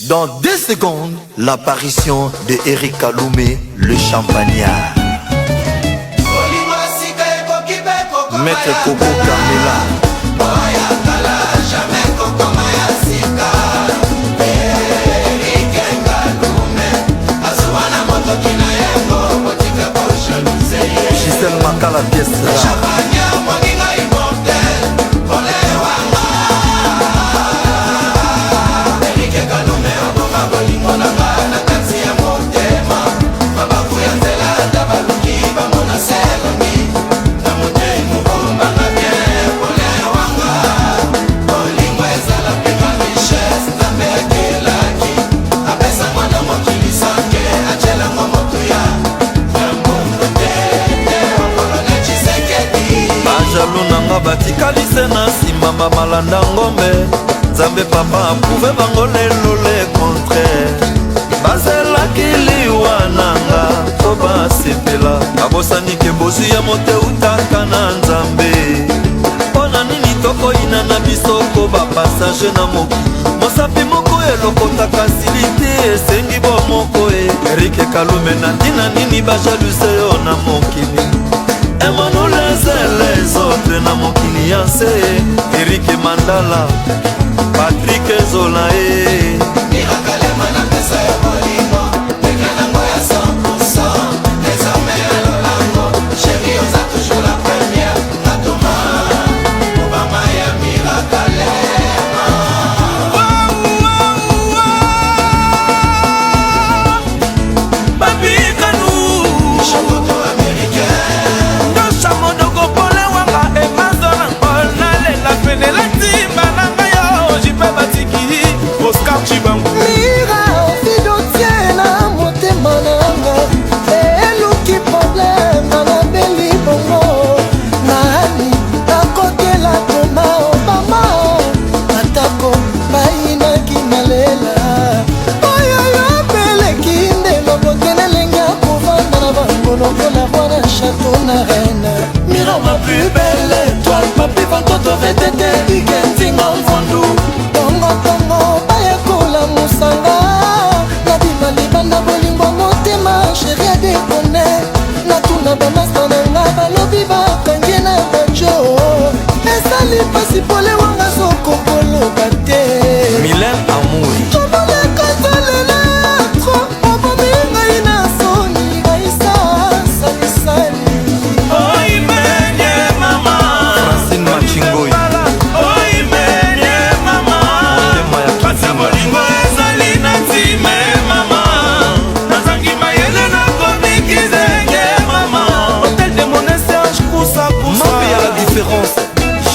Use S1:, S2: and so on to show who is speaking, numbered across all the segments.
S1: Dans 2 secondes, l'apparition de Eric Kaloumé, le champagnard. Maître Coco Carmela. Gisèle Makala pièce là. Batikalise na nsima bamalanda ngombe Nzambe papa aprouve bango lelo le contraire bazelaki liwa nanga po basepela babosanike bozwi ya moteutaka na Nzambe mpona nini tokoyina na biso ko bapasage na mokili mosapi moko elokotaka silite esengi bomoko Erike Kaloumé na ntina nini bajaluse yo na mokili Aimons-nous les autres na mokili ya nse Eric Mandala Patrick Zola
S2: Ma plus belle étoile, papi vantoto vetete ikenzinga mfondu Tongo tongo bayekola musanga Nabima libanda bolingo motema Chéri adekone Natuna bamasta nanga balobi bakangi na bajo Esali pasi pole wanga soko polo bate
S1: Mylène Amouri
S2: Tomole kazolela tro Obomi ngai na soni Gaisa salisali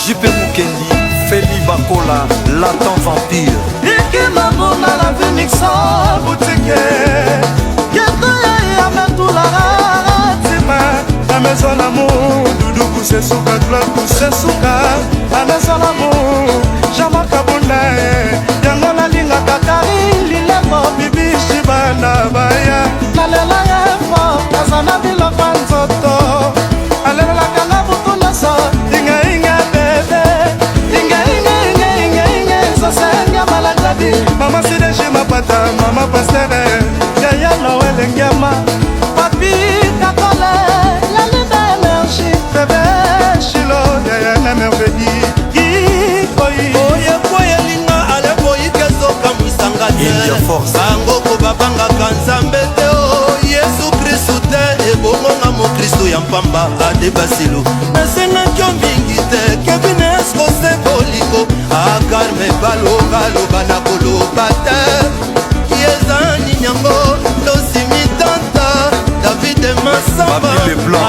S1: JP Mukendi, Feli Bakola, Latin Vampire
S2: Ike mabona la Phoenix boutique Yeto ya metula tima La maison d'amour, Doudou Koussesuka, Claude Koussesuka La maison d'amour, Jama Kabunda Yango na linga kakari, lileko bibi shibana baya Nalela ya efo, nazana biloko nzoto Alela kanga butu naso, inga inga bebe Inga inga inga inga inga Sosenga malagadi Mama sideji mapata, mama pastere Yaya Noel ngema Papi kakole, la linda énergie Bébé Chilo, yaya na merveille Kikoi
S3: Oye koye linga ale koyi kezoka mwisanga te
S1: India Force
S3: Bango ko babanga kanzambe te o Yesu Kristu te ebongonga mo Kristu ya mpamba ade basilo Nasenga kyo mingi te Kevin Esko se bolingo Akarme baloga loba na koloba te Yezani nyango Losimi tanta David Masamba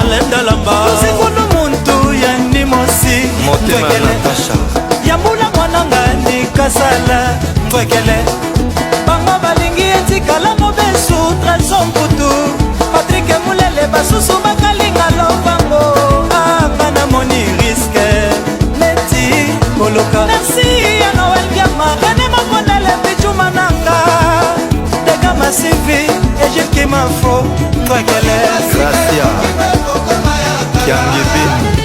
S2: Alenda lamba Sikono muntu ya nimosi
S1: Motema Natasha
S2: Yambula mwananga ni kasala Twekele Banga balingi etikala mobesu Trésor mputu Patrick Mulele basusu bakalinga lobango Anga na moni risque Neti Koloka Merci ya Noël Giama Kane makonele pichu mananga Dega masivi Ejeki mafo Twekele
S1: Gracia Kiangebe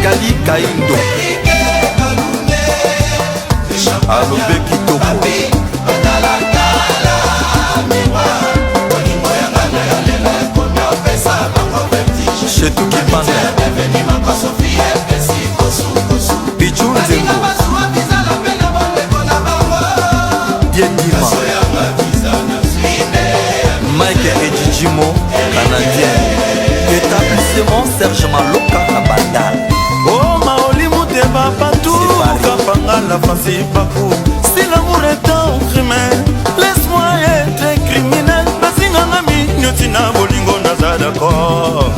S1: Kali Kaindo alobe kitoko chetu kipanda Pichu Nzembo Diendima Mike Edjimo Canadien Établissement Serge Maloka Kabandal
S2: Oh Maoli Mouteba Patou Kapanga la Fancy Pakou. Si l'amour est un crime, laisse-moi être criminel. Basinganga Mignotina Bolingo Naza d'accord.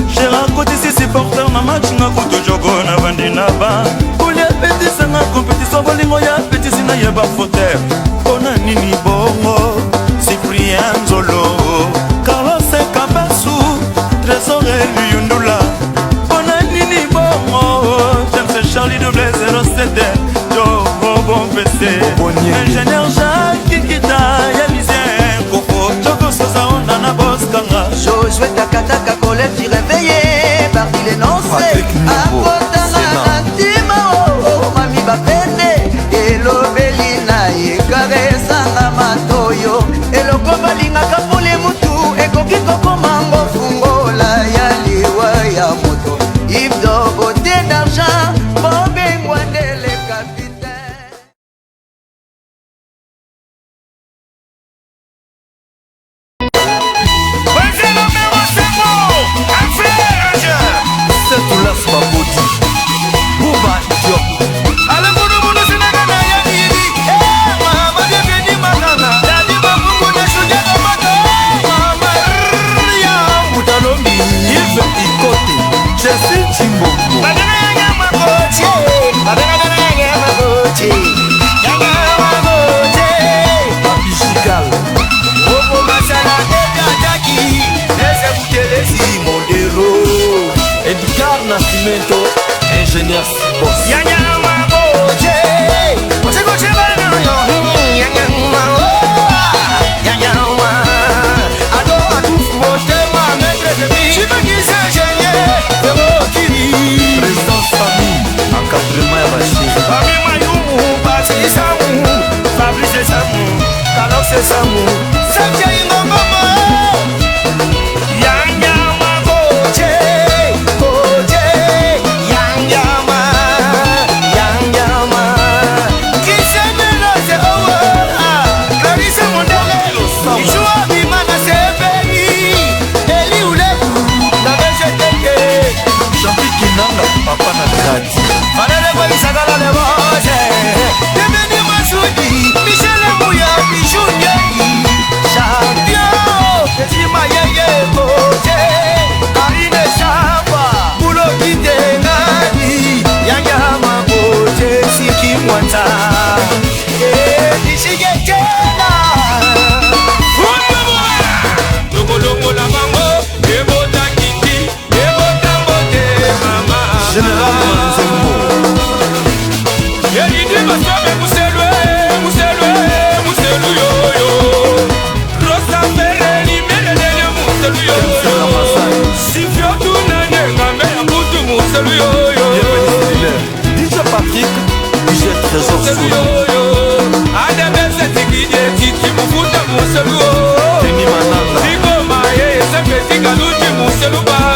S2: J'ai raconté si supporters na match nga kuto jogo na vandina ba. Poulia petit sanga compétition Bolingo ya petit sina yeba fauteuil. Ona nini bongo Cyprien Zolo Carlos Kabasu Trésor Luyundula. Ona nini bongo James Charlie double 07 bon PC ingénieur Jacques Kikita Yalisien Koko Choco Sosa Onda na Boskanga
S4: Josué Takataka Colette qui réveillé parti l'énoncé Akotanga Antima oh Mami Bapende Elo Belina Yekaresanga Matoyo Elo Kobalinga Kapule Mutu Ekoki Koko Mango Fungola Yaliwa ya moto Yves Doboté d'argent Bobe Ngwandele Capitaine.
S1: Setoulas Baboti Bouba Diop Yves Ikote Jessie Chimbombo Papi Chical Modelo Edgar Nascimento ingénieur Boss Présidence famille encadrement ya bachir
S2: Fabrice Samu Carlos Samu Satia Ingombo
S1: Papa na gradi
S2: Valele kwa isagala le boje Demeni Masudi Michele Mouya Bijou Nyei Champion Kezima yeye boje Karine Chamba Bulo kite ngani Yanga maboje Siki mwanta Nishige tena Fundo mwana Loko la mango Ebota kiti Ebota mbote mama
S1: Général Manzembo
S2: Yedi Masame Muselu yoyo Rosa Ferreri Melele Muselu yoyo Sifio Tunane Ngame Abutu Muselu yoyo
S1: DJ Patrick DJ Trésor Solo
S2: Adebese Tikije Titi Mufuta Muselu yoyo
S1: Teni Mananga
S2: Siko Maye Sepe Tigaluti Muselu ba